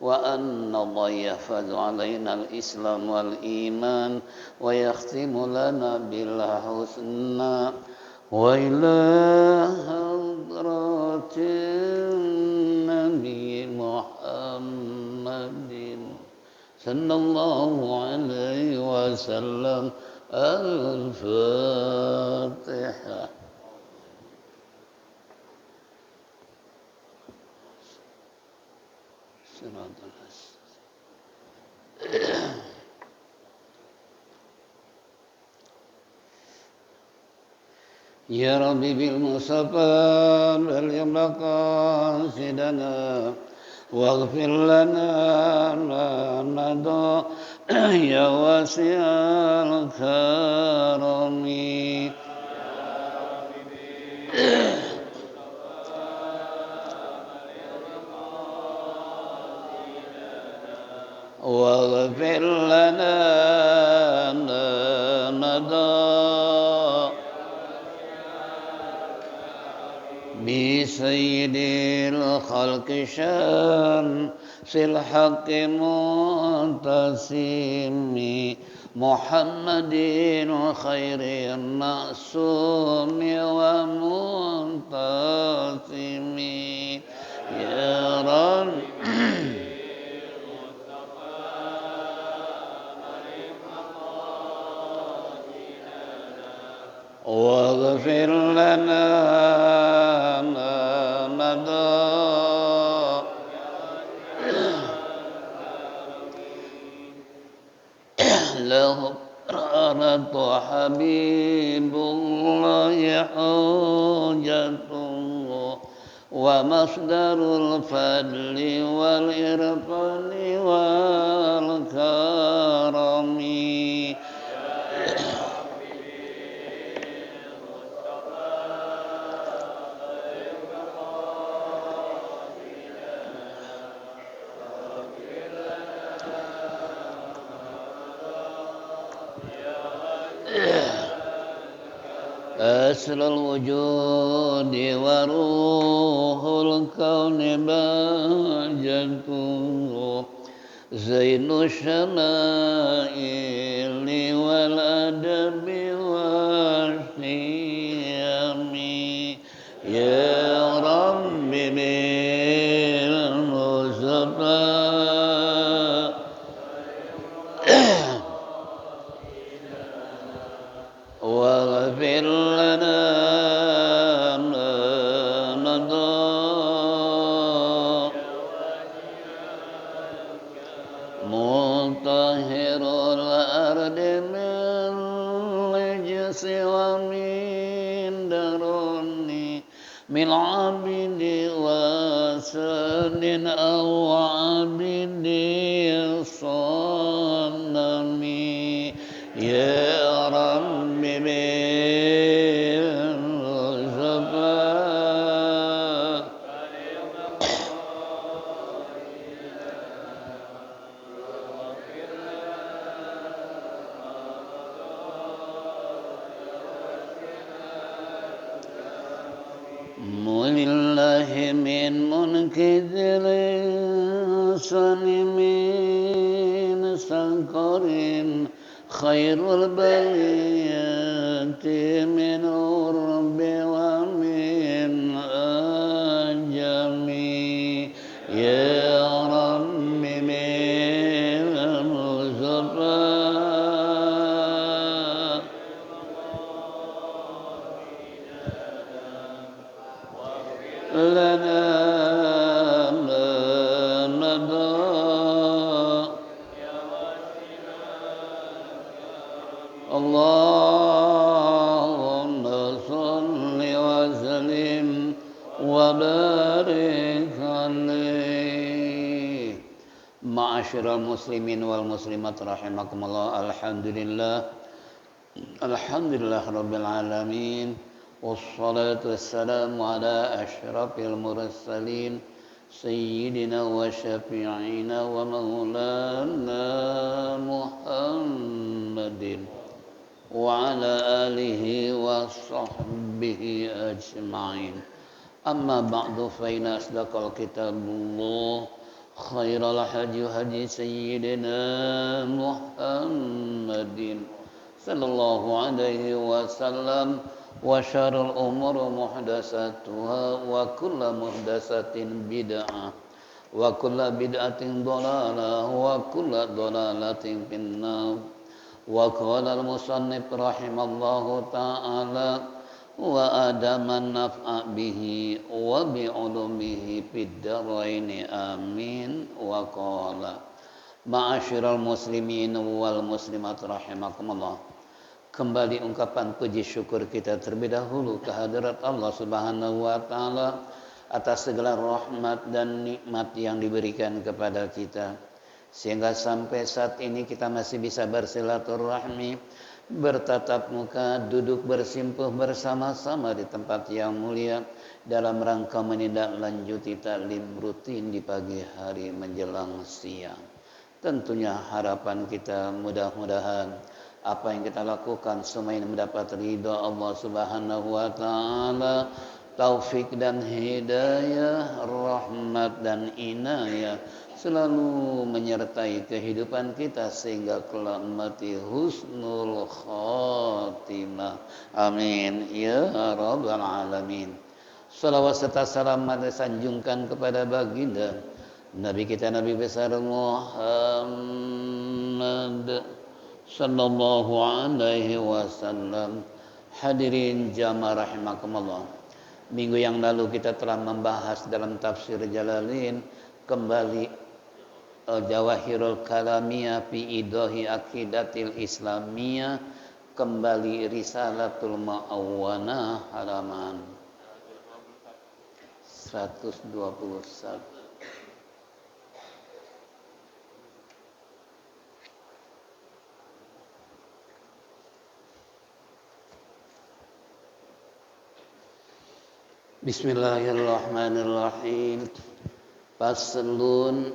وأن الله يحفظ علينا الإسلام والإيمان ويختم لنا بالحسنى وإلى حضرة النبي محمد صلى الله عليه وسلم. الفاتحة. Ya Rabbi bil Mustafa balligh maqasidana waghfir lana ma madha ya wasi'al karami. واغفر لنا ما مضى بسيد الخلق شمس الحق منتسم محمد خير المعصوم ومنتسم يا رب. واغفر لنا ما مضى له رأت حبيب الله حجته ومصدر الفضل والإرفان والكرم. أسر الوجود وروح الكون بهجته زين الشمائل والأدب والشيم يا رب بالمصطفى واغفر لنا ما مضى مطهر الأرض من رجس ومن درني من عبد وسن أو عبد الصنم يا رب ولله من منكدر من سكر خير البريات من عرب ومن أجم يا رب من المصطفى لنا ما مضى اللهم صل وسلم وبارك عليه. Ma'asyiral muslimin wal muslimat rahimakumullah. Alhamdulillah rabbil alamin. Wassalatu wassalamu ala asyrafil mursalin sayyidina wa syafi'ina wa maulana Muhammadin wa ala alihi wa sahbihi ajma'in. Amma ba'du fa inna asdaqal kitabullah خير الهدي هدي سيدنا محمد صلى الله عليه وسلم وشر الأمور محدثاتها وكل محدثة بدعة وكل بدعة ضلالة وكل ضلالة في النار وقال المصنف رحمه الله تعالى وآدم النفع به وبعلومه في الدارين آمين وقال Ma'asyiral muslimin wal muslimat rahimakumullah. Kembali ungkapan puji syukur kita terlebih dahulu kehadirat Allah Subhanahu wa taala atas segala rahmat dan nikmat yang diberikan kepada kita. Sehingga sampai saat ini kita masih bisa bersilaturahmi, bertatap muka, duduk bersimpuh bersama-sama di tempat yang mulia dalam rangka menindaklanjuti taklim rutin di pagi hari menjelang siang. Tentunya harapan kita mudah-mudahan apa yang kita lakukan semua ini mendapat ridha Allah Subhanahu wa taala, taufik dan hidayah, rahmat dan inayah selalu menyertai kehidupan kita sehingga kelak mati husnul khatimah. Amin ya rabbal alamin. Salawat serta salam sanjungkan kepada baginda Nabi kita Nabi besar Muhammad sallallahu alaihi wasallam. Hadirin jamaah rahimakumullah. Minggu yang lalu kita telah membahas dalam tafsir Jalalain kembali Jawahirul Kalamiyah fi idahi aqidatil Islamiyah, kembali Risalatul Mu'awwanah halaman 121. Bismillahirrahmanirrahim. Faslun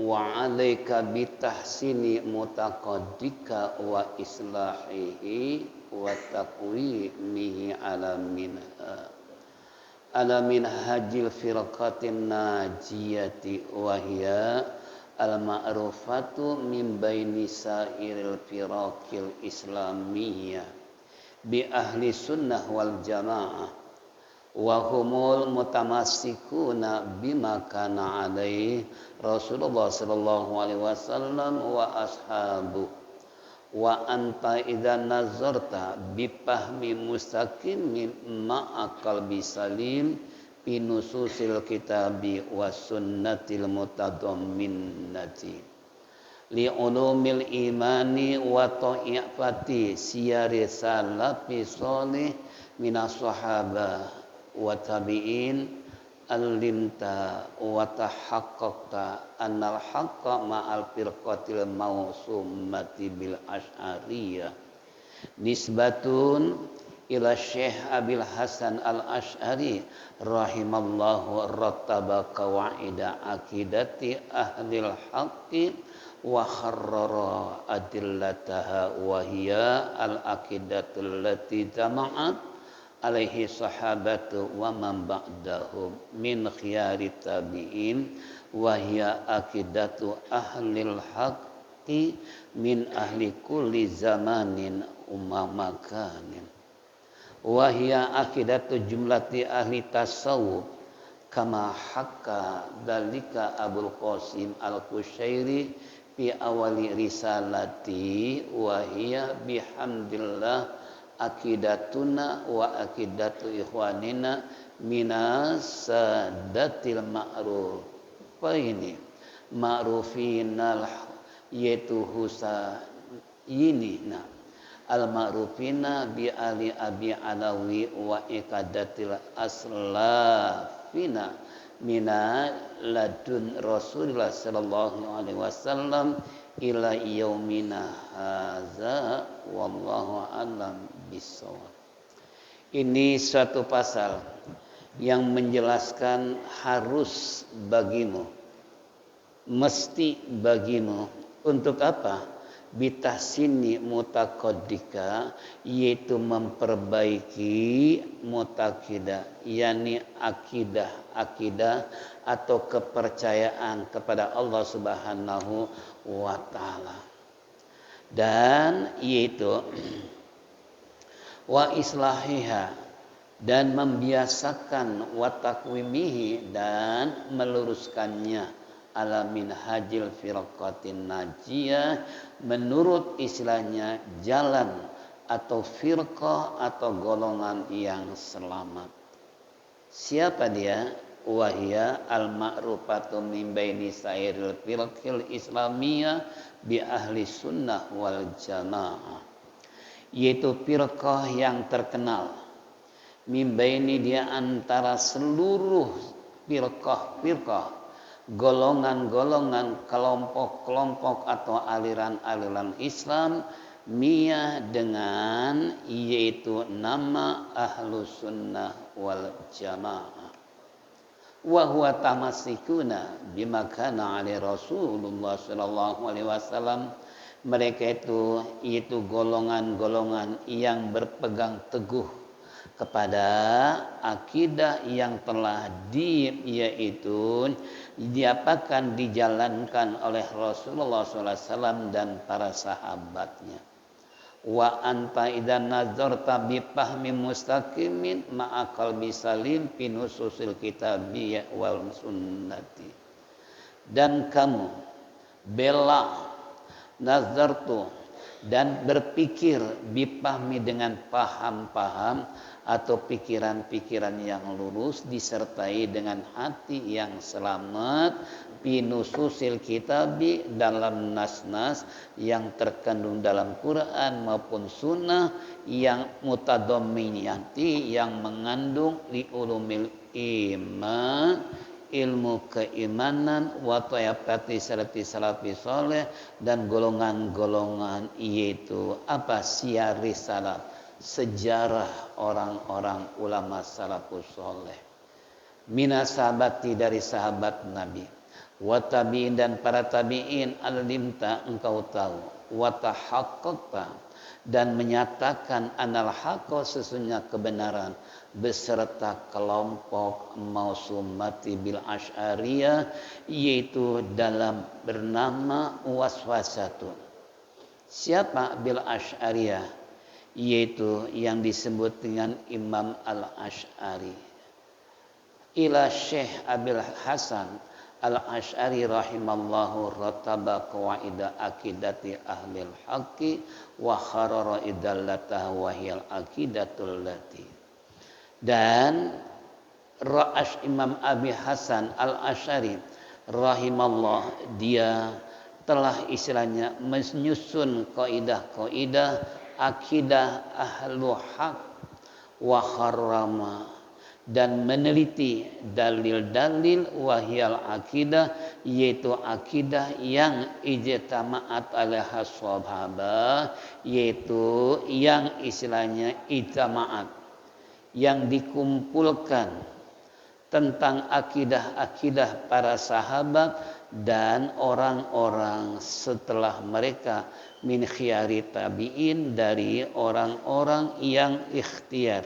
wa 'alaika bitahsini mutaqaddika wa islahihi wa taqwimihi ala minhajil firqatin najiyati wa hiya al-ma'rufatu min baini sairil firaqil islamiyah bi ahli sunnah wal jamaah wa humul mutamassikuna bima kana alaihi Rasulullah sallallahu alaihi wasallam wa ashabu wa anta idza nazarta bi fahmi mustaqimin ma'a qalbi salim bi nususil kitabi was sunnatil mutadamminati li ulumil imani wa ta'ifati siyari salafi shalih minas sahabah wa tabi'in alimta wa tahaqqaqta annal haqqa ma'al firqatil mawsumati bil asy'ariyah nisbatun ila Syekh Abil Hasan al-Asy'ari rahimallahu rattaba qawaida aqidati ahlil haqqi wa kharrara adillataha wa hiya al-aqidatul lati jama'at alaihi sahabatu wa man ba'dahum min khiyari tabi'in wa hiya aqidatu ahlil haqqi min ahli kulli zamanin makanin wa hiya aqidatu jumlati ahli tasawuf kama hakka dalika Abul Qasim al-Qushairi fi awali risalati wa hiya bihamdillah aqidatuna wa aqidatu ikhwanina minas sadatil ma'rufaini ma'rufinal yaitu husayinina al ma'rufina bi ali abi alawi wa iqadatil aslafina mina ladun Rasulullah sallallahu alaihi wasallam ila yaumina hadza wallahu alam bisawab. Ini suatu pasal yang menjelaskan harus bagimu, mesti bagimu untuk apa? Bitasini mutakodika, yaitu memperbaiki mutakidah, yakni akidah atau kepercayaan kepada Allah Subhanahu wa taala. Dan yaitu wa islahiha, dan membiasakan wa takwimihi, dan meluruskannya ala minhajil firqatin najiyah, menurut istilahnya jalan atau firqah atau golongan yang selamat. Siapa dia? Wahya al-ma'rufatu min baini sairil firqil islamiyah bi ahli sunnah wal jamaah, yaitu firqah yang terkenal min baini, dia antara seluruh firqah, golongan-golongan, kelompok-kelompok atau aliran-aliran Islam, mia dengan yaitu nama Ahlus Sunnah wal Jamaah. Wa huwa tamassikuna bima kana ali Rasulullah sallallahu alaihi wasallam. Mereka itu golongan-golongan yang berpegang teguh kepada akidah yang telah yaitu diapakan, dijalankan oleh Rasulullah SAW dan para sahabatnya. Wa anta idan nazarta bi fahmi mustaqimin ma'a qalbi salim fi nususil kitabiyyah wal sunnati. Dan kamu bela nazartu, dan berpikir bipahmi, dengan paham-paham atau pikiran-pikiran yang lurus, disertai dengan hati yang selamat, binususil kitabi, dalam nas-nas yang terkandung dalam Quran maupun sunnah, yang mutadamminati, yang mengandung li ulumil iman, ilmu keimanan, wa tayaqati salafi saleh, dan golongan-golongan yaitu apa, siari salaf, sejarah orang-orang ulama salafus saleh, minas sahabati, dari sahabat Nabi, wa tabi'in, dan para tabi'in, alimta, engkau tahu, wa tahaqqaqta, dan menyatakan anal haqqa, sesungguhnya kebenaran, beserta kelompok mausumati bil asy'ariyah, yaitu dalam bernama waswasatun. Siapa bil asy'ariyah? Yaitu yang disebut dengan Imam al-Asy'ari. Ila Syekh Abil Hasan al-Asy'ari rahimallahu rataba qawaida akidati ahlil haqqi wa kharara idallataha wa hiyal akidatul lati. Dan Ra'ash Imam Abi Hasan al-Asy'ari rahimallah, dia telah istilahnya menyusun kaidah-kaidah akidah ahlu haq wa kharrama, dan meneliti dalil-dalil wahyal akidah, yaitu akidah yang ijtama'at alaiha sahabah, yaitu yang istilahnya ijtama'at, yang dikumpulkan tentang akidah-akidah para sahabat dan orang-orang setelah mereka, min khiyari tabi'in, dari orang-orang yang ikhtiar,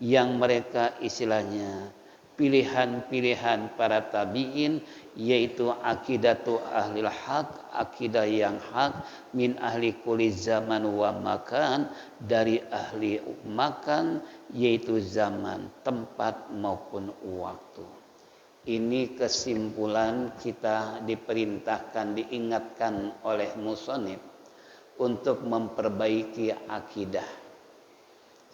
yang mereka istilahnya pilihan-pilihan para tabi'in, yaitu akidatu ahlil haq, akidah yang hak, min ahli kulli zaman wa makan, dari ahli makan, yaitu zaman, tempat maupun waktu. Ini kesimpulan, kita diperintahkan, diingatkan oleh musannif untuk memperbaiki akidah.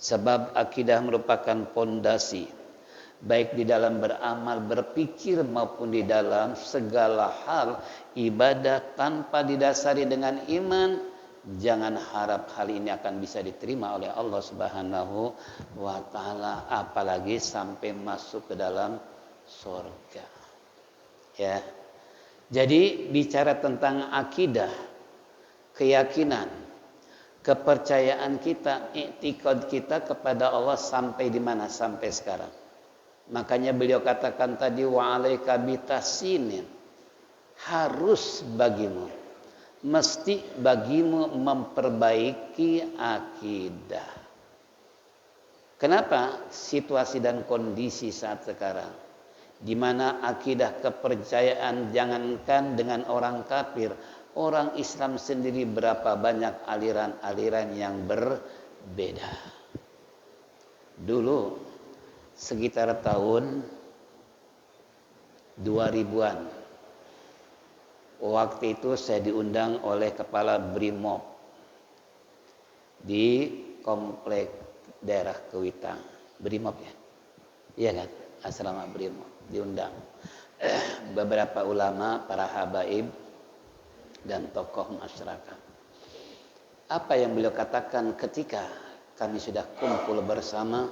Sebab akidah merupakan pondasi, baik di dalam beramal, berpikir, maupun di dalam segala hal ibadah. Tanpa didasari dengan iman, jangan harap hal ini akan bisa diterima oleh Allah Subhanahu wa taala, apalagi sampai masuk ke dalam surga. Ya. Jadi bicara tentang akidah, keyakinan, kepercayaan kita, i'tiqad kita kepada Allah sampai di mana? Sampai sekarang. Makanya beliau katakan tadi, wa alaika bitasinin, harus bagimu mesti bagimu memperbaiki akidah. Kenapa situasi dan kondisi saat sekarang, di mana akidah kepercayaan jangankan dengan orang kafir, orang Islam sendiri berapa banyak aliran-aliran yang berbeda. Dulu sekitar tahun 2000-an, waktu itu saya diundang oleh Kepala Brimob di komplek daerah Kewitang, Brimob ya, iya kan, asrama Brimob, diundang beberapa ulama, para habaib dan tokoh masyarakat. Apa yang beliau katakan ketika kami sudah kumpul bersama,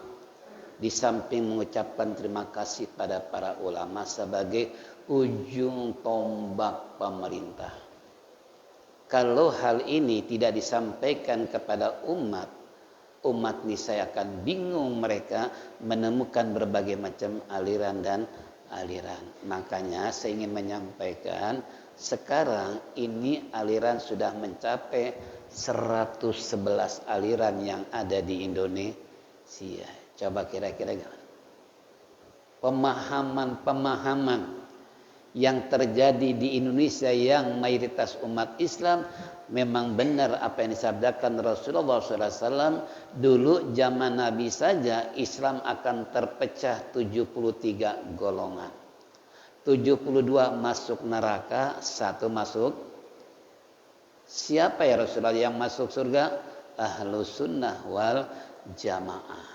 di samping mengucapkan terima kasih pada para ulama sebagai ujung tombak pemerintah. Kalau hal ini tidak disampaikan kepada umat niscaya akan bingung mereka menemukan berbagai macam aliran dan aliran. Makanya saya ingin menyampaikan sekarang ini aliran sudah mencapai 111 aliran yang ada di Indonesia. Coba kira-kira pemahaman yang terjadi di Indonesia yang mayoritas umat Islam memang benar apa yang disabdakan Rasulullah SAW. Dulu zaman Nabi saja Islam akan terpecah 73 golongan. 72 masuk neraka, 1 masuk. Siapa ya Rasulullah yang masuk surga? Ahlus sunnah wal jamaah.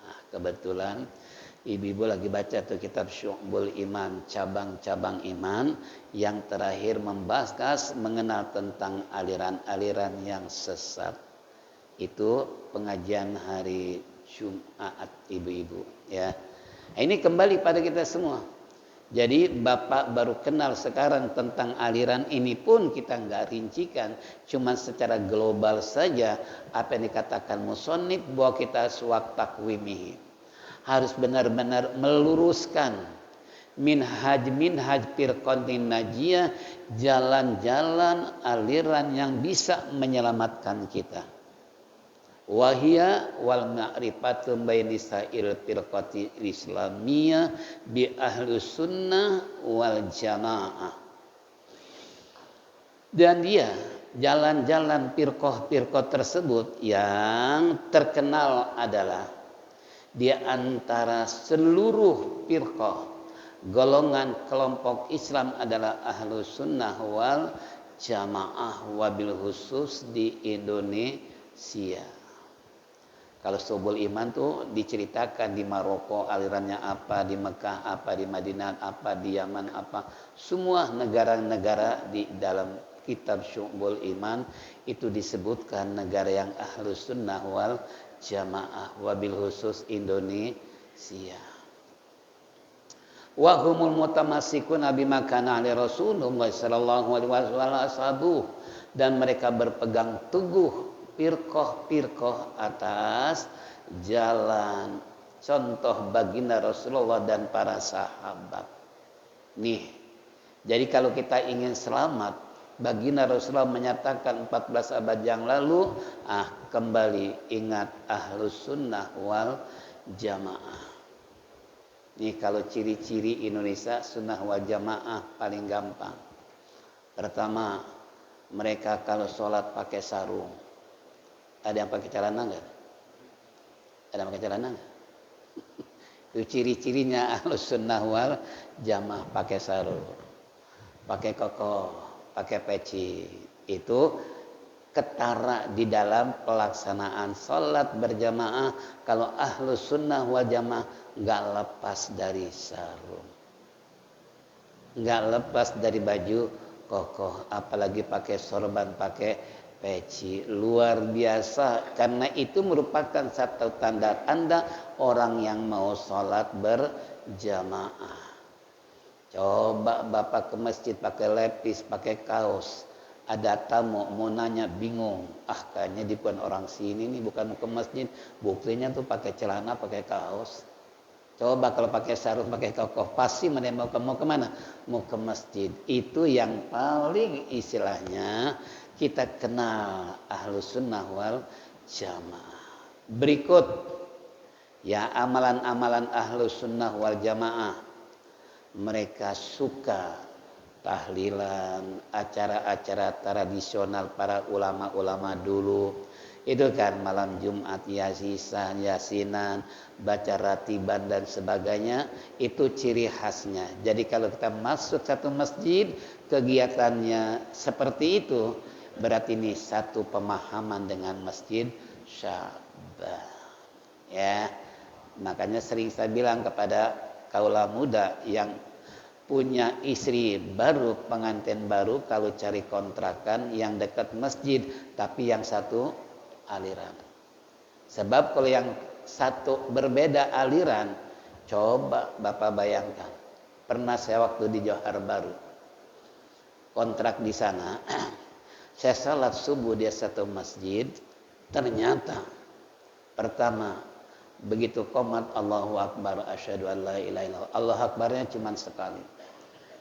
Nah, kebetulan ibu-ibu lagi baca tuh kitab Syu'bul Iman, cabang-cabang iman, yang terakhir membahas mengenal tentang aliran-aliran yang sesat. Itu pengajian hari Jumat ibu-ibu ya. Nah, ini kembali pada kita semua. Jadi Bapak baru kenal sekarang tentang aliran ini pun kita nggak rincikan, cuma secara global saja apa yang dikatakan musannif bahwa kita suwak takwimihi harus benar-benar meluruskan minhaj firqatin najiyah, jalan-jalan aliran yang bisa menyelamatkan kita. Wahia wal ma'rifatu baini sa'il firqati islamiyah bi ahli sunnah wal jamaah. Dan dia jalan-jalan firqah-firqah tersebut yang terkenal adalah di antara seluruh firqah, golongan kelompok Islam adalah Ahlus Sunnah wal Jamaah, wabil khusus di Indonesia. Kalau Syu'bul Iman tuh diceritakan di Maroko alirannya apa, di Mekah apa, di Madinah apa, di Yaman apa, semua negara-negara di dalam kitab Syu'bul Iman itu disebutkan negara yang Ahlus Sunnah wal Jamaah, wabil khusus Indonesia. Wa humul mutamassikuna bima kana ali Rasulullah sallallahu alaihi wasallam, dan mereka berpegang teguh firqah atas jalan contoh baginda Rasulullah dan para sahabat. Nih, jadi kalau kita ingin selamat, baginda Rasulullah menyatakan 14 abad yang lalu, kembali ingat Ahlus Sunnah wal Jamaah. Nih kalau ciri-ciri Indonesia Sunnah wal Jamaah paling gampang. Pertama, mereka kalau sholat pakai sarung. Ada yang pakai celana enggak? Ada yang pakai celana enggak? Itu ciri-cirinya Ahlus Sunnah wal Jamaah, pakai sarung, pakai koko, pakai peci. Itu ketara di dalam pelaksanaan sholat berjamaah. Kalau Ahlus Sunnah wal Jamaah nggak lepas dari sarung, nggak lepas dari baju kokoh, apalagi pakai sorban, pakai peci. Luar biasa, karena itu merupakan satu tanda-tanda orang yang mau sholat berjamaah. Coba Bapak ke masjid pakai lepis, pakai kaos, ada tamu mau nanya bingung, kayaknya di bukan orang sini nih, bukan ke masjid, buktinya tuh pakai celana, pakai kaos. Coba kalau pakai sarung, pakai kokoh, pasti mau kemana? Mau ke masjid. Itu yang paling istilahnya kita kenal Ahlus Sunnah wal Jamaah. Berikut ya amalan-amalan Ahlus Sunnah wal Jamaah. Mereka suka tahlilan, acara-acara tradisional para ulama-ulama dulu. Itu kan malam Jumat yasinan, baca ratiban dan sebagainya, itu ciri khasnya. Jadi kalau kita masuk satu masjid, kegiatannya seperti itu, berarti ini satu pemahaman dengan Masjid Sya'ban. Ya. Makanya sering saya bilang kepada kaula muda yang punya istri baru, pengantin baru, kalau cari kontrakan yang dekat masjid, tapi yang satu aliran. Sebab kalau yang satu berbeda aliran, coba Bapak bayangkan. Pernah saya waktu di Johar Baru, kontrak di sana, saya salat subuh di satu masjid, ternyata pertama begitu qomat Allahu Akbar asyhadu an la ilaha illallah, Allah Akbarnya cuma sekali.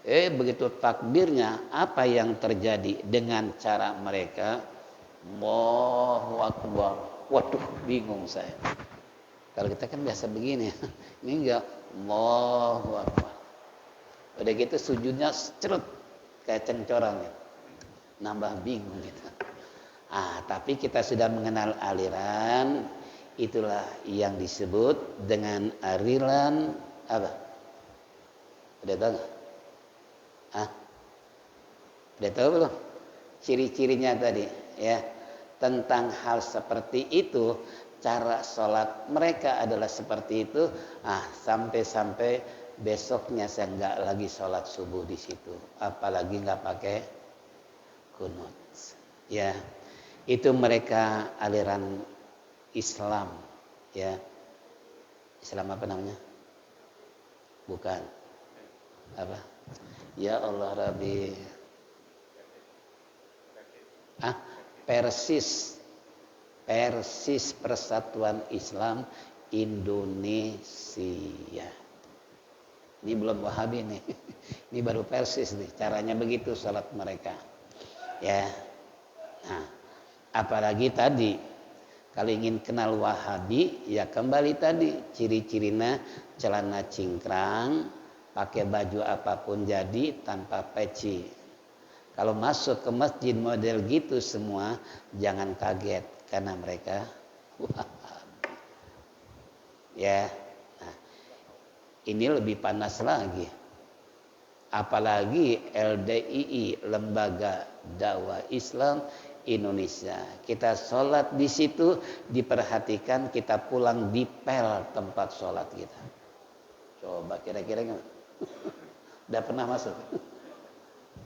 Begitu takbirnya, apa yang terjadi dengan cara mereka? Allahu Akbar. Waduh, bingung saya. Kalau kita kan biasa begini, ini enggak Allahu Akbar. Udah gitu sujudnya cerut kayak cengcorang, nambah bingung gitu. Tapi kita sudah mengenal aliran, itulah yang disebut dengan aliran apa? Udah tahu nggak? Udah tahu belum? Ciri-cirinya tadi, ya. Tentang hal seperti itu, cara sholat mereka adalah seperti itu. Sampai-sampai besoknya saya nggak lagi sholat subuh di situ, apalagi nggak pakai kunut. Ya, itu mereka aliran Islam, ya. Islam apa namanya? Bukan. Apa? Ya Allah Rabbi. Persis Persatuan Islam Indonesia. Ini belum Wahabi nih. Ini baru Persis nih. Caranya begitu salat mereka. Ya. Nah, apalagi tadi kalau ingin kenal Wahabi, ya kembali tadi ciri-cirinya celana cingkrang, pakai baju apapun jadi tanpa peci. Kalau masuk ke masjid model gitu semua, jangan kaget karena mereka ya. Nah, ini lebih panas lagi. Apalagi LDII, Lembaga Dakwah Islam Indonesia. Kita sholat di situ, diperhatikan, kita pulang dipel tempat sholat kita. Coba kira-kira gimana? Udah pernah masuk?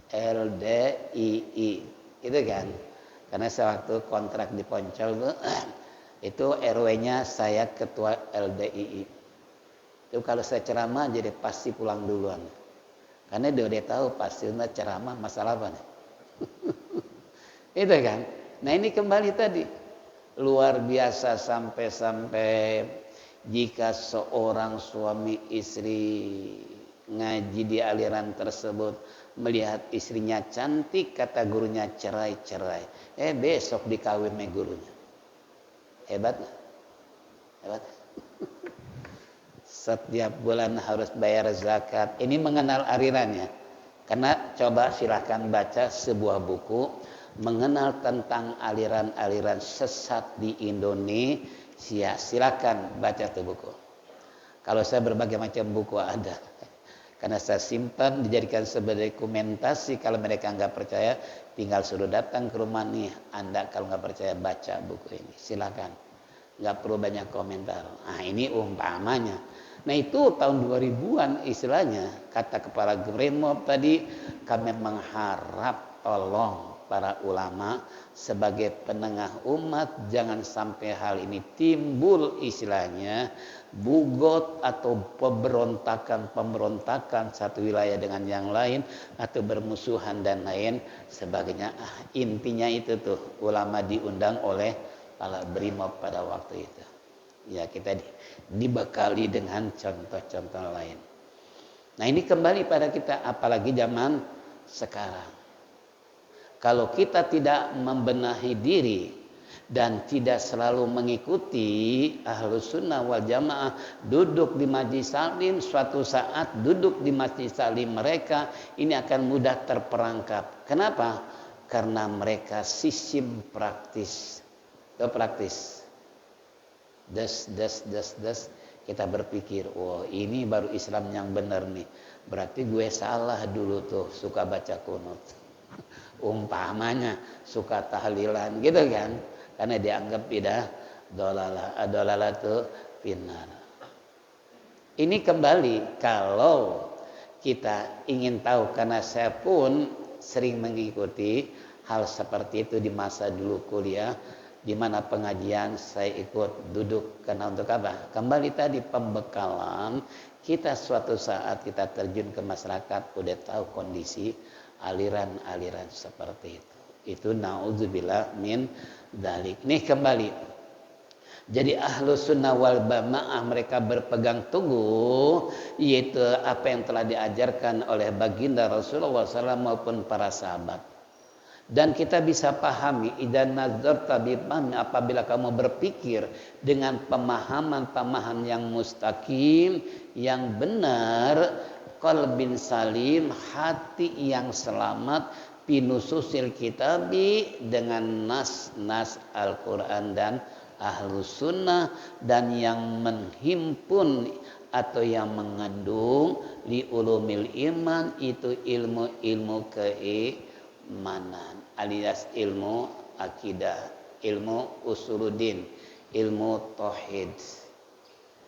LDII itu kan, karena saya waktu kontrak di Poncol itu RW-nya saya ketua LDII. Itu kalau saya ceramah jadi pasti pulang duluan, karena dia udah tahu pasti ceramah masalah apa nih. Itu kan. Nah ini kembali tadi luar biasa, sampai jika seorang suami istri ngaji di aliran tersebut, melihat istrinya cantik, kata gurunya cerai. Besok dikawin sama gurunya. Hebat gak? Hebat. Setiap bulan harus bayar zakat. Ini mengenal alirannya. Karena coba silahkan baca sebuah buku mengenal tentang aliran-aliran sesat di Indonesia. Silakan baca tuh buku. Kalau saya berbagai macam buku ada. Karena saya simpan, dijadikan sebagai dokumentasi. Kalau mereka nggak percaya, tinggal suruh datang ke rumah nih. Anda kalau nggak percaya baca buku ini, silakan. Nggak perlu banyak komentar. Nah ini umpamanya. Nah itu tahun 2000-an istilahnya. Kata Kepala Gremop tadi, kami mengharap tolong para ulama sebagai penengah umat, jangan sampai hal ini timbul istilahnya bugot atau pemberontakan satu wilayah dengan yang lain, atau bermusuhan dan lain sebagainya. Intinya itu tuh ulama diundang oleh Kepala Brimob pada waktu itu. Ya kita dibekali dengan contoh-contoh lain. Nah ini kembali pada kita, apalagi zaman sekarang. Kalau kita tidak membenahi diri dan tidak selalu mengikuti Ahlus Sunnah wal Jamaah, duduk di majlis salim, suatu saat duduk di majlis salim mereka ini akan mudah terperangkap. Kenapa? Karena mereka sistem praktis. Praktis. Des. Kita berpikir, oh ini baru Islam yang benar nih. Berarti gue salah dulu tuh suka baca kunut. Umpamanya suka tahlilan gitu kan. Karena dianggap tidak dolalah tuh finnar. Ini kembali kalau kita ingin tahu, karena saya pun sering mengikuti hal seperti itu di masa dulu kuliah, di mana pengajian saya ikut duduk. Karena untuk apa? Kembali tadi pembekalan kita, suatu saat kita terjun ke masyarakat udah tahu kondisi aliran-aliran seperti itu. Itu naudzubillah min dzalik. Nih kembali. Jadi Ahlus Sunnah wal Jamaah mereka berpegang teguh yaitu apa yang telah diajarkan oleh baginda Rasulullah SAW maupun para sahabat. Dan kita bisa pahami idan nazarta bifahmi, apabila kamu berpikir dengan pemahaman-pemahaman yang mustaqim, yang benar, qalbin salim, hati yang selamat, pinususil kitabi, dengan nas-nas Al-Quran dan Ahlus Sunnah, dan yang menghimpun atau yang mengandung li ulumil iman, itu ilmu-ilmu keimanan alias ilmu akidah, ilmu usuluddin, ilmu tauhid.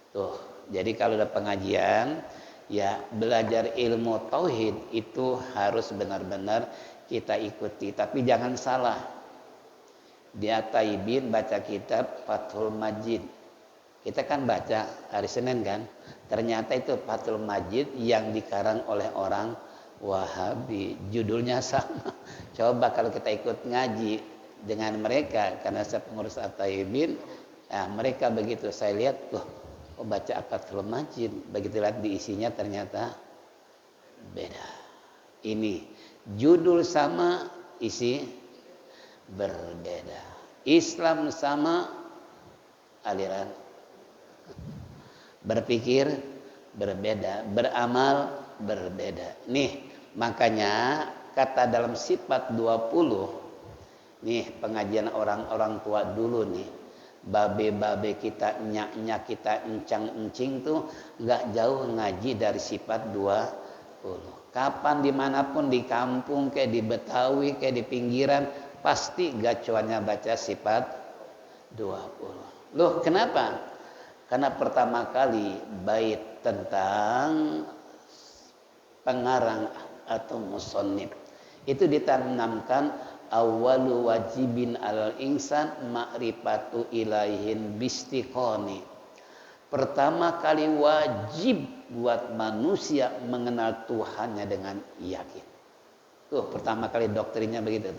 Tuh, jadi kalau ada pengajian ya belajar ilmu tauhid itu harus benar-benar kita ikuti. Tapi jangan salah, dia Taibin baca kitab Fathul Majid, kita kan baca hari Senin kan, ternyata itu Fathul Majid yang dikarang oleh orang Wahabi, judulnya sama. Coba kalau kita ikut ngaji dengan mereka, karena saya pengurus At-Taibin, nah mereka begitu saya lihat, loh baca Fathul Majid, begitu lihat di isinya ternyata beda. Ini judul sama, isi berbeda. Islam sama, aliran berpikir berbeda, beramal berbeda. Nih makanya kata dalam sifat 20, nih pengajian orang-orang tua dulu nih, babe-babe kita, nyak-nyak kita, encang-encing tuh nggak jauh ngaji dari sifat 20. Kapan dimanapun, di kampung kayak di Betawi kayak di pinggiran, pasti gacuannya baca sifat 20. Loh kenapa? Karena pertama kali bait tentang pengarang atau musannif itu ditanamkan, awwalu wajibin alal insan ma'rifatu ilaihin bistiqoni. Pertama kali wajib buat manusia mengenal Tuhannya dengan yakin. Tuh pertama kali doktrinnya begitu.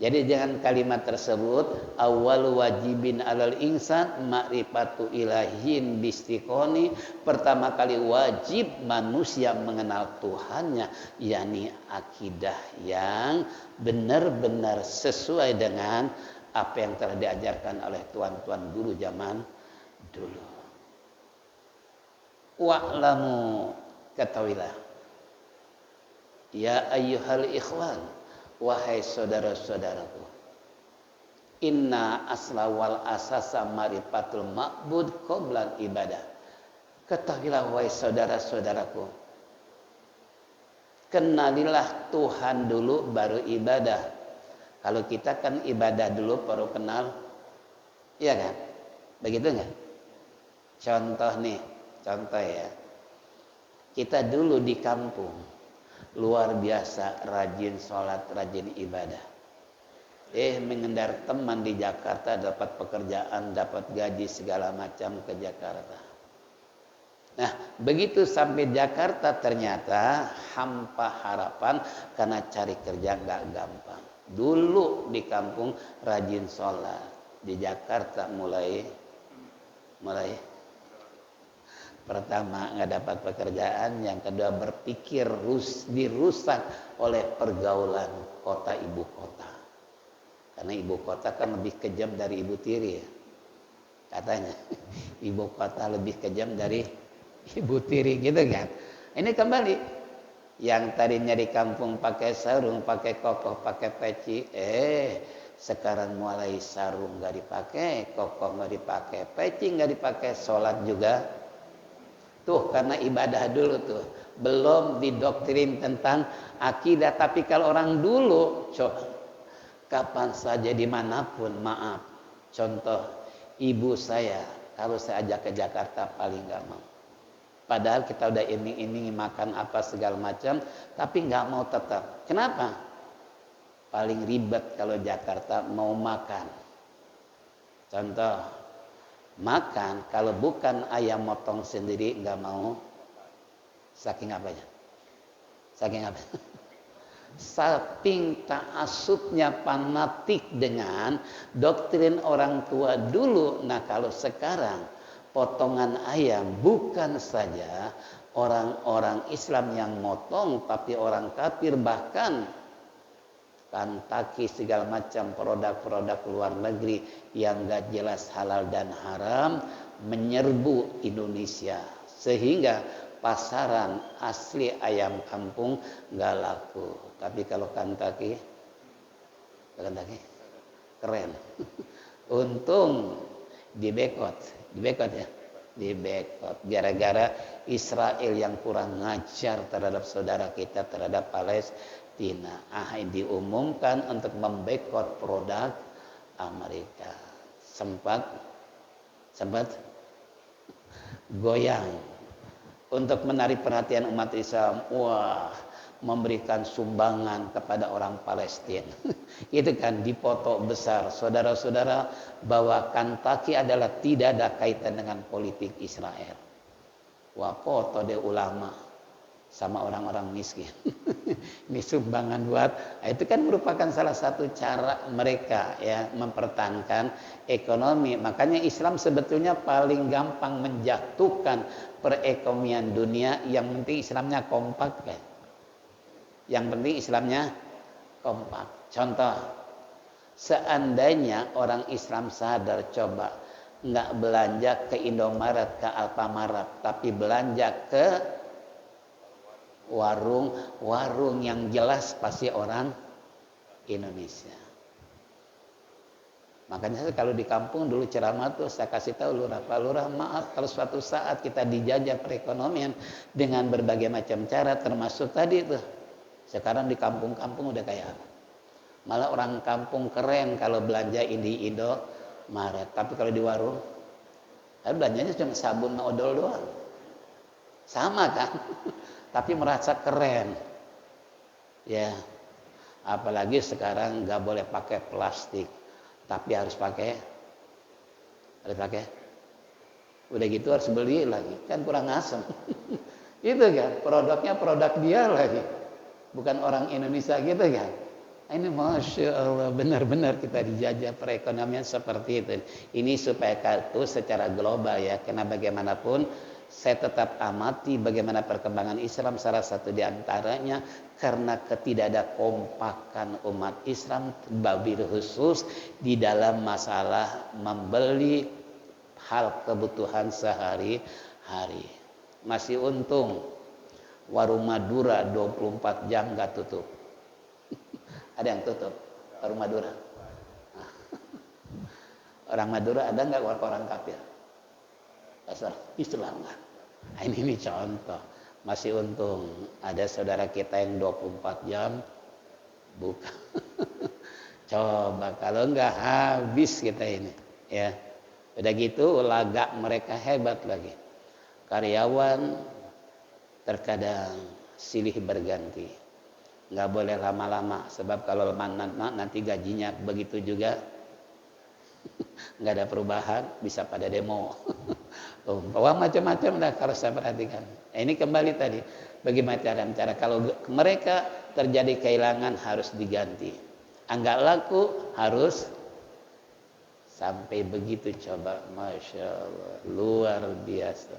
Jadi jangan kalimat tersebut awwalu wajibin alal insan ma'rifatu ilahin bistiqoni, pertama kali wajib manusia mengenal Tuhannya, yakni akidah yang benar-benar sesuai dengan apa yang telah diajarkan oleh tuan-tuan guru zaman dulu. Wa'lamu, ketahuilah ya ayyuhal ikhwan, wahai saudara-saudaraku, inna asla wal asasa marifatul ma'bud qoblal ibadah. Ketahuilah wahai saudara-saudaraku, kenalilah Tuhan dulu baru ibadah. Kalau kita kan ibadah dulu baru kenal, iya kan? Begitu enggak? Contoh ya, kita dulu di kampung luar biasa rajin sholat, rajin ibadah. Mengendar teman di Jakarta, dapat pekerjaan, dapat gaji segala macam ke Jakarta. Nah begitu sampai Jakarta ternyata hampa harapan, karena cari kerja nggak gampang. Dulu di kampung rajin sholat, di Jakarta mulai mulai pertama nggak dapat pekerjaan, yang kedua berpikir dirusak oleh pergaulan kota ibu kota. Karena ibu kota kan lebih kejam dari ibu tiri ya. Katanya ibu kota lebih kejam dari ibu tiri gitu kan. Ini kembali yang tadinya di kampung pakai sarung, pakai kokoh, pakai peci, sekarang mulai sarung nggak dipakai, kokoh nggak dipakai, peci nggak dipakai, sholat juga tuh karena ibadah dulu tuh belum didoktrin tentang akidah. Tapi kalau orang dulu coba kapan saja dimanapun, maaf, contoh ibu saya kalau saya ajak ke Jakarta paling nggak mau, padahal kita udah iming-iming makan apa segala macam, tapi nggak mau tetap. Kenapa? Paling ribet kalau Jakarta mau makan. Contoh makan, kalau bukan ayam motong sendiri nggak mau. Saking apanya? Saking apa? Saking ta'assubnya, fanatik dengan doktrin orang tua dulu. Nah kalau sekarang potongan ayam bukan saja orang-orang Islam yang motong, tapi orang kafir, bahkan Kentucky segala macam produk-produk luar negeri yang gak jelas halal dan haram menyerbu Indonesia, sehingga pasaran asli ayam kampung gak laku. Tapi kalau Kentucky keren. Untung dibekot ya, dibekot gara-gara Israel yang kurang ngajar terhadap saudara kita, terhadap Palestina. Diumumkan untuk membekot produk Amerika. Sempat goyang untuk menarik perhatian umat Islam. Wah, memberikan sumbangan kepada orang Palestina. Itu kan dipoto besar, saudara-saudara, bahwa Kentucky adalah tidak ada kaitan dengan politik Israel. Wah, foto deh ulama sama orang-orang miskin. Ini sumbangan buat, itu kan merupakan salah satu cara mereka ya mempertahankan ekonomi. Makanya Islam sebetulnya paling gampang menjatuhkan perekonomian dunia. Yang penting Islamnya kompak kan. Yang penting Islamnya kompak. Contoh, seandainya orang Islam sadar, coba nggak belanja ke Indomaret, ke Alfamaret, tapi belanja ke warung yang jelas pasti orang Indonesia. Makanya saya kalau di kampung dulu ceramah tuh saya kasih tahu lurah, Pak Lurah, maaf kalau suatu saat kita dijajah perekonomian dengan berbagai macam cara, termasuk tadi tuh. Sekarang di kampung-kampung udah kayak apa? Malah orang kampung keren kalau belanja di Indomaret, tapi kalau di warung, belanjanya cuma sabun sama odol doang. Sama kan? Tapi merasa keren. Ya. Apalagi sekarang nggak boleh pakai plastik, tapi harus pakai. Udah gitu harus beli lagi, kan kurang asem. Itu kan, produknya produk dia lagi, bukan orang Indonesia gitu kan. Ini Masya Allah, benar-benar kita dijajah perekonomian seperti itu. Ini supaya kartu secara global ya, karena bagaimanapun saya tetap amati bagaimana perkembangan Islam, salah satu diantaranya karena ketidakkompakan umat Islam, wabil khusus di dalam masalah membeli hal kebutuhan sehari-hari. Masih untung warung Madura 24 jam gak tutup. Ada yang tutup warung Madura? Orang Madura ada nggak orang kafir? Asal Islam kan. Nah, ini contoh. Masih untung ada saudara kita yang 24 jam buka. Coba kalau nggak habis kita ini, ya. Udah gitu lagak mereka hebat lagi. Karyawan terkadang silih berganti. Nggak boleh lama-lama, sebab kalau lama nanti gajinya begitu juga nggak ada perubahan, bisa pada demo. Wah, macam-macam dah kalau saya perhatikan. Ini kembali tadi, bagaimana cara kalau mereka terjadi kehilangan harus diganti, enggak laku harus Sampai begitu coba, Masya Allah, luar biasa.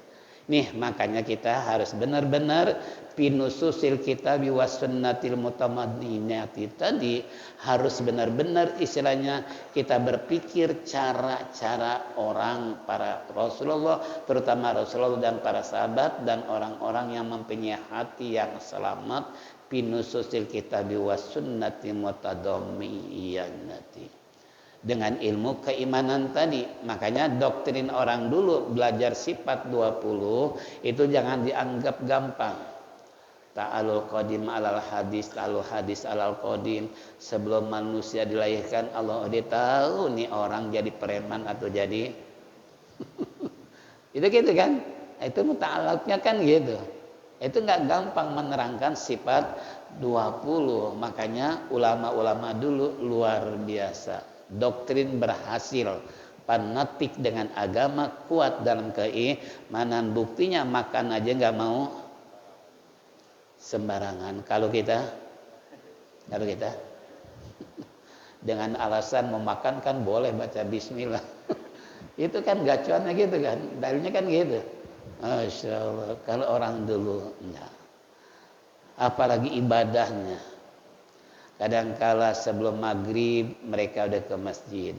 Nih makanya kita harus benar-benar pinususil kitabi was sunnatil mutamaddinati tadi, harus benar-benar istilahnya kita berpikir cara-cara orang para Rasulullah, terutama Rasulullah dan para sahabat dan orang-orang yang mempunyai hati yang selamat, pinususil kitabi was sunnatil mutadammiyanati. Dengan ilmu keimanan tadi. Makanya doktrin orang dulu belajar sifat 20 itu jangan dianggap gampang. Ta'alul qadim alal hadis, ta'alul hadis alal qadim. Sebelum manusia dilahirkan Allah udah tahu nih orang jadi preman atau jadi itu gitu kan. Itu muta'alaknya kan gitu. Itu nggak gampang menerangkan sifat 20. Makanya ulama-ulama dulu luar biasa. Doktrin berhasil, fanatik dengan agama, kuat dalam keimanan. Buktinya makan aja nggak mau sembarangan. Kalau kita dengan alasan memakan kan boleh baca bismillah. Itu kan gacuannya gitu kan, dalilnya kan gitu. Masya Allah. Kalau orang dulu enggak. Apalagi ibadahnya. Kadangkala sebelum maghrib mereka udah ke masjid,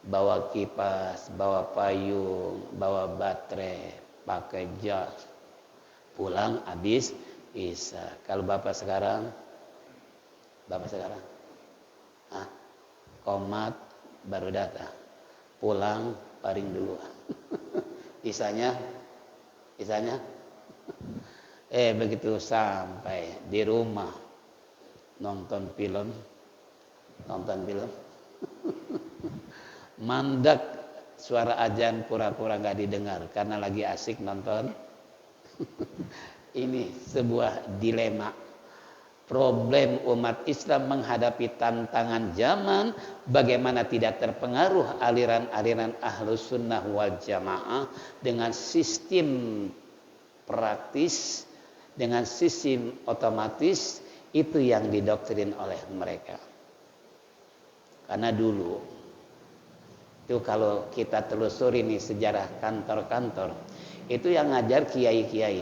bawa kipas, bawa payung, bawa baterai, pakai jas, pulang habis isya. Kalau bapak sekarang, komat baru datang, pulang paling dulu, isyanya, begitu sampai di rumah. Nonton film mandak, suara azan pura-pura gak didengar karena lagi asik nonton. Ini sebuah dilema, problem umat Islam menghadapi tantangan zaman, bagaimana tidak terpengaruh aliran-aliran Ahlus Sunnah wal Jamaah dengan sistem praktis, dengan sistem otomatis. Itu yang didoktrin oleh mereka. Karena dulu itu kalau kita telusuri nih sejarah kantor-kantor, itu yang ngajar kiai-kiai.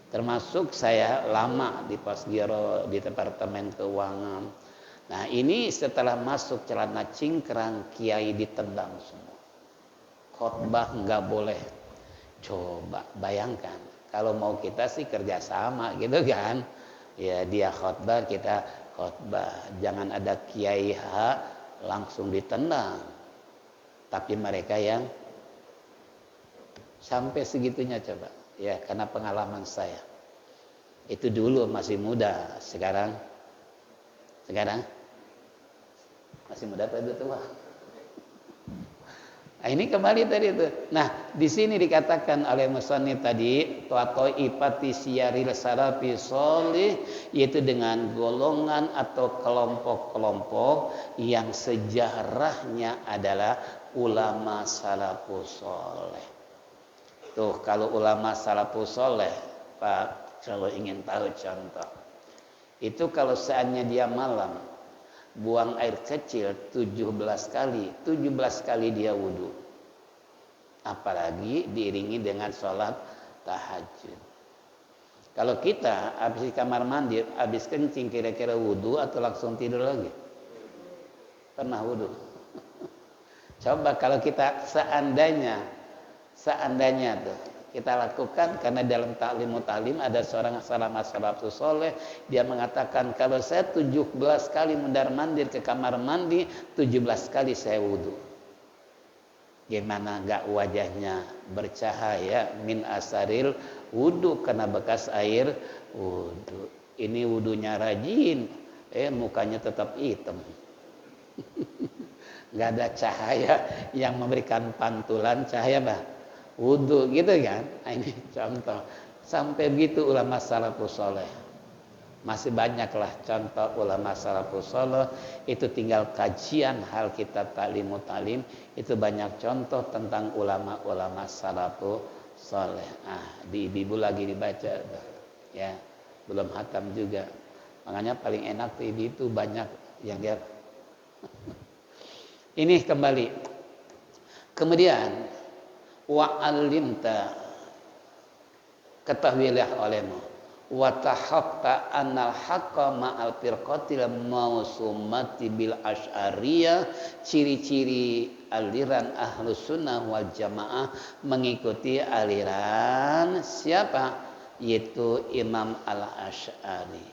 Termasuk saya lama di Pasgiro, di Departemen Keuangan. Nah ini setelah masuk celana cingkrang, kiai ditendang semua. Khotbah nggak boleh. Coba bayangkan kalau mau kita sih kerjasama gitu kan. Ya dia khotbah, kita khotbah. Jangan ada kiai langsung ditendang. Tapi mereka yang sampai segitunya coba. Ya karena pengalaman saya. Itu dulu masih muda. Sekarang masih muda apa itu tua? Nah, ini kembali tadi itu. Nah, di sini dikatakan oleh musannif tadi, taifati siyaril salafi sholih, yaitu dengan golongan atau kelompok-kelompok yang sejarahnya adalah ulama salafus sholih. Tuh, kalau ulama salafus sholih, Pak, kalau ingin tahu contoh. Itu kalau seandainya dia malam buang air kecil 17 kali dia wudhu, apalagi diiringi dengan sholat tahajud. Kalau kita habis di kamar mandi, habis kencing, kira-kira wudhu atau langsung tidur lagi? Pernah wudhu? Coba kalau kita seandainya tuh kita lakukan, karena dalam ta'lim ada seorang salafus soleh, dia mengatakan kalau saya 17 kali mundar mandir ke kamar mandi, 17 kali saya wudhu. Gimana enggak wajahnya bercahaya min asaril wudhu, karena bekas air wudhu. Ini wudhunya rajin, mukanya tetap hitam. Enggak ada cahaya yang memberikan pantulan cahaya wudhu gitu kan. Nah, ini contoh. Sampai begitu ulama salafus soleh. Masih banyaklah contoh ulama salafus soleh. Itu tinggal kajian hal kitab ta'limu ta'lim. Itu banyak contoh tentang ulama-ulama salafus soleh. Di ibu lagi dibaca. Ya, belum hatam juga. Makanya paling enak tuh ibu itu banyak yang dia. Ini kembali. Kemudian wa alimta, ketahuilah olehmu, wa tahatta annal haqqa ma'al firqatil mausumati bil asy'ariyah, ciri-ciri aliran Ahlus Sunnah wal Jamaah mengikuti aliran siapa? Yaitu Imam Al-Asy'ari.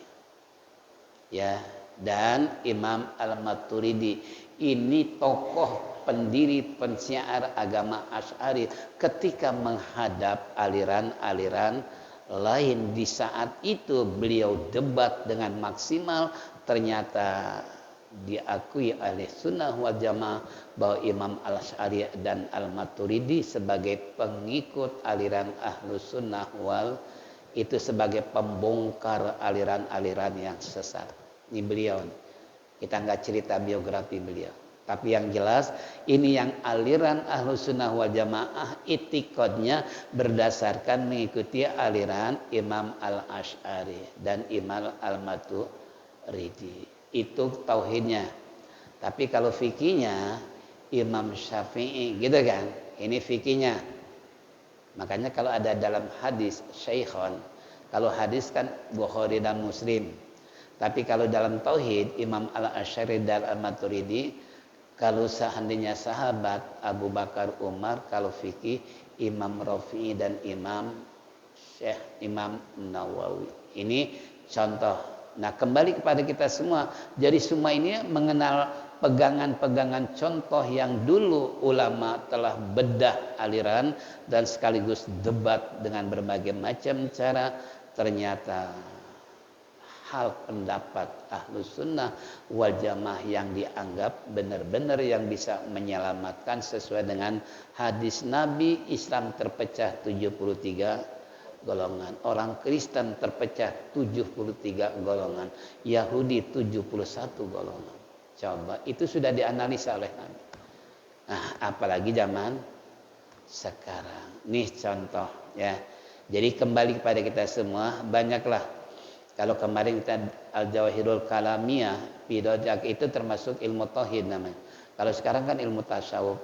Ya, dan Imam Al-Maturidi. Ini tokoh pendiri pensiar agama Asy'ari ketika menghadap aliran-aliran lain. Di saat itu beliau debat dengan maksimal, ternyata diakui oleh Sunnah wal Jamaah bahwa Imam Al-Asy'ari dan Al-Maturidi sebagai pengikut aliran Ahlus Sunnah wal itu sebagai pembongkar aliran-aliran yang sesat. Ini beliau. Kita nggak cerita biografi beliau. Tapi yang jelas ini yang aliran Ahlus Sunnah wal Jamaah itikadnya berdasarkan mengikuti aliran Imam Al-Asy'ari dan Imam Al-Maturidi. Itu tauhidnya. Tapi kalau fikihnya Imam Syafi'i gitu kan. Ini fikihnya. Makanya kalau ada dalam hadis Syekhon, kalau hadis kan Bukhari dan Muslim. Tapi kalau dalam tauhid Imam Al-Asy'ari dan Al-Maturidi, kalau seandainya sahabat Abu Bakar Umar, kalau fikih Imam Rafi'i dan Imam Syekh Imam Nawawi. Ini contoh. Nah, kembali kepada kita semua. Jadi semua ini mengenal pegangan-pegangan contoh yang dulu ulama telah bedah aliran dan sekaligus debat dengan berbagai macam cara. Ternyata hal pendapat Ahlus Sunnah wal Jamaah yang dianggap benar-benar yang bisa menyelamatkan sesuai dengan hadis Nabi. Islam terpecah 73 golongan, orang Kristen terpecah 73 golongan, Yahudi 71 golongan. Coba, itu sudah dianalisa oleh Nabi. Nah, apalagi zaman sekarang. Nih contoh ya. Jadi kembali kepada kita semua, banyaklah. Kalau kemarin kita Al-Jawahirul Kalamiyah, Pidojak itu termasuk ilmu tauhid namanya. Kalau sekarang kan ilmu tasawuf,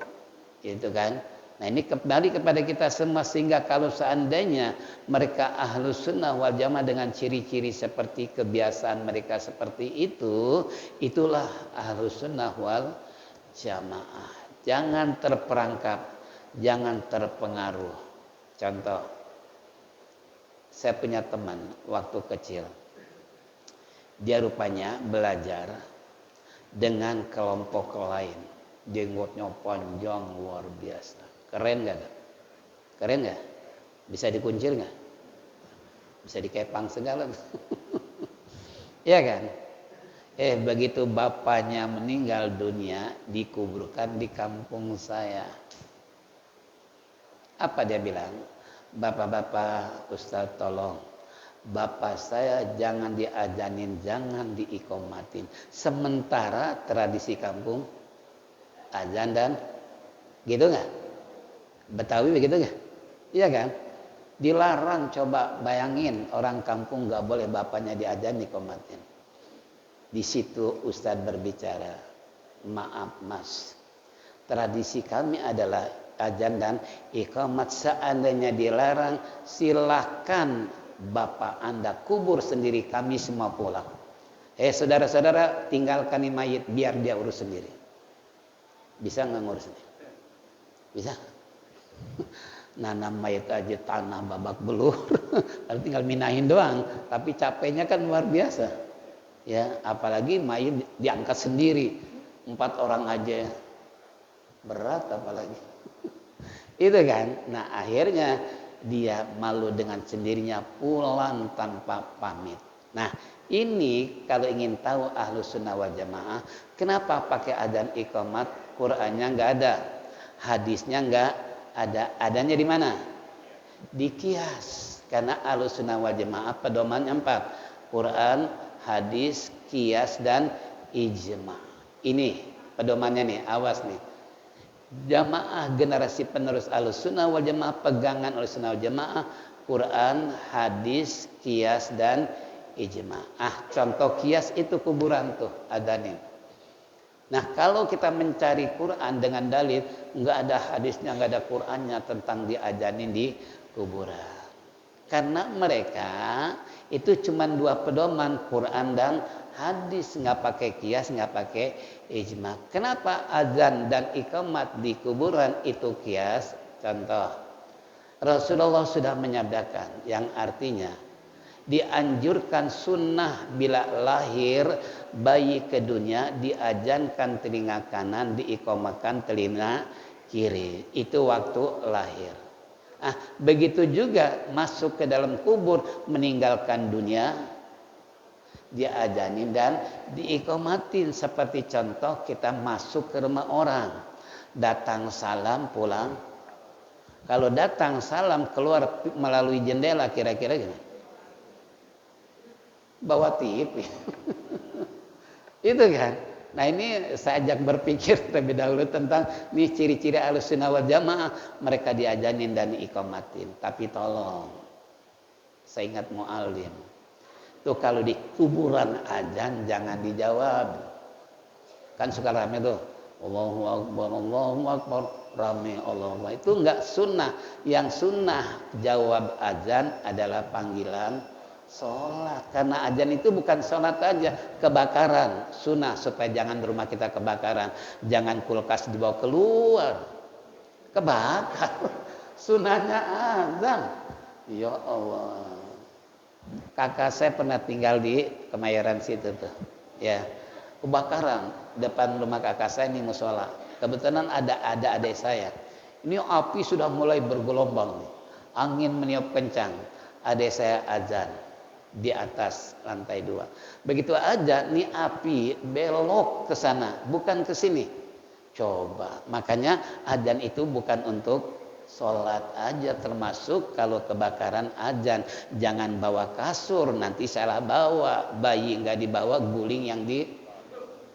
itu kan. Nah, ini kembali kepada kita semua, sehingga kalau seandainya mereka Ahlus Sunnah wal Jamaah dengan ciri-ciri seperti kebiasaan mereka seperti itu, itulah Ahlus Sunnah wal Jamaah. Jangan terperangkap, jangan terpengaruh. Contoh, saya punya teman waktu kecil. Dia rupanya belajar dengan kelompok lain. Jenggotnya panjang luar biasa. Keren gak? Keren gak? Bisa dikuncir gak? Bisa dikepang segala. Iya kan? Begitu bapaknya meninggal dunia, dikuburkan di kampung saya. Apa dia bilang? Bapak-bapak, Ustaz tolong. Bapak saya jangan diajanin, jangan diikomatin. Sementara tradisi kampung azan dan gitu nggak? Betawi begitu nggak? Iya kan? Dilarang, coba bayangin orang kampung nggak boleh bapaknya diajanin, diikomatin. Di situ Ustadz berbicara, maaf mas, tradisi kami adalah azan dan iqamat. Seandainya dilarang, silakan bapak anda kubur sendiri, kami semua pulang. Saudara-saudara, tinggalkan mayit biar dia urus sendiri. Bisa nggak ngurus sendiri? Bisa. Nanam mayit aja tanah babak belur, lalu tinggal minahin doang. Tapi capeknya kan luar biasa. Ya, apalagi mayit diangkat sendiri, 4 orang aja berat apalagi. Itu kan. Nah, akhirnya dia malu dengan sendirinya pulang tanpa pamit. Nah, ini kalau ingin tahu Ahlus Sunnah wal Jamaah, kenapa pakai adzan iqamat? Qur'annya nggak ada, hadisnya nggak ada. Adanya di mana? Di qiyas. Karena Ahlus Sunnah wal Jamaah pedomannya 4: Quran, hadis, qiyas dan ijma. Ini pedomannya nih, awas nih. Jamaah generasi penerus Ahlus Sunnah wal Jamaah, pegangan Ahlus Sunnah wal Jamaah, Quran, hadis, qiyas dan ijma. Contoh qiyas itu kuburan tuh adanin. Nah, kalau kita mencari Quran dengan dalil, nggak ada hadisnya, nggak ada Qurannya tentang diajanin di kuburan. Karena mereka itu cuma dua pedoman, Quran dan hadis, nggak pakai kias, nggak pakai ijma. Kenapa azan dan iqamat di kuburan itu kias? Contoh, Rasulullah sudah menyabdakan yang artinya dianjurkan sunnah bila lahir bayi ke dunia diajankan telinga kanan, diiqamahkan telinga kiri. Itu waktu lahir. Begitu juga masuk ke dalam kubur, meninggalkan dunia, diajanin dan diiqamatin. Seperti contoh kita masuk ke rumah orang, datang salam pulang. Kalau datang salam keluar melalui jendela, kira-kira gimana? Bawa TV. Itu kan. Nah, ini saya ajak berpikir terlebih dahulu tentang nih ciri-ciri Ahlussunnah wal Jamaah, mereka diajanin dan diiqamatin. Tapi tolong, saya ingat mu'alim. Tuh kalau di kuburan azan jangan dijawab. Kan suka rame tuh. Allahu Akbar, Allahu Akbar, rame Allahu Akbar. Itu enggak sunnah. Yang sunnah jawab azan adalah panggilan sholat. Karena azan itu bukan sholat aja, kebakaran. Sunnah supaya jangan rumah kita kebakaran, jangan kulkas dibawa keluar, kebakar. Sunnahnya azan. Ya Allah. Kakak saya pernah tinggal di Kemayoran situ tuh, ya, kebakaran depan rumah kakak saya ini musola. Kebetulan ada adik saya. Ini api sudah mulai bergelombang, angin meniup kencang. Adik saya azan di atas lantai 2. Begitu aja nih api belok ke sana, bukan ke sini. Coba, makanya azan itu bukan untuk sholat aja, termasuk kalau kebakaran azan. Jangan bawa kasur, nanti salah bawa. Bayi nggak dibawa, guling yang di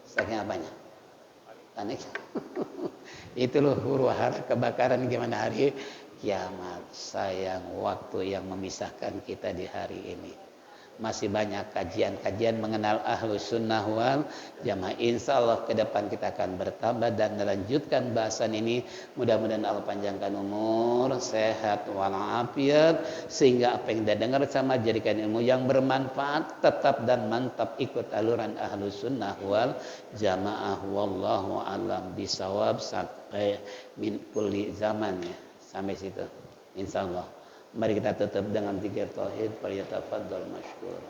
saking apanya? Panik. Itu loh huru hara kebakaran gimana hari kiamat. Sayang waktu yang memisahkan kita di hari ini. Masih banyak kajian-kajian mengenal Ahlussunnah wal Jamaah. Insya Allah ke depan kita akan bertambah dan melanjutkan bahasan ini. Mudah-mudahan Allah panjangkan umur, sehat walafiat, sehingga apa yang kita dengar sama jadikan ilmu yang bermanfaat, tetap dan mantap ikut aluran Ahlussunnah wal Jamaah. Wallahu a'lam bisawab. Sampai min kulli zaman ya. Sampai situ insya Allah. Mari kita tutup dengan zikir tauhid. Falyatafaddal mashkur.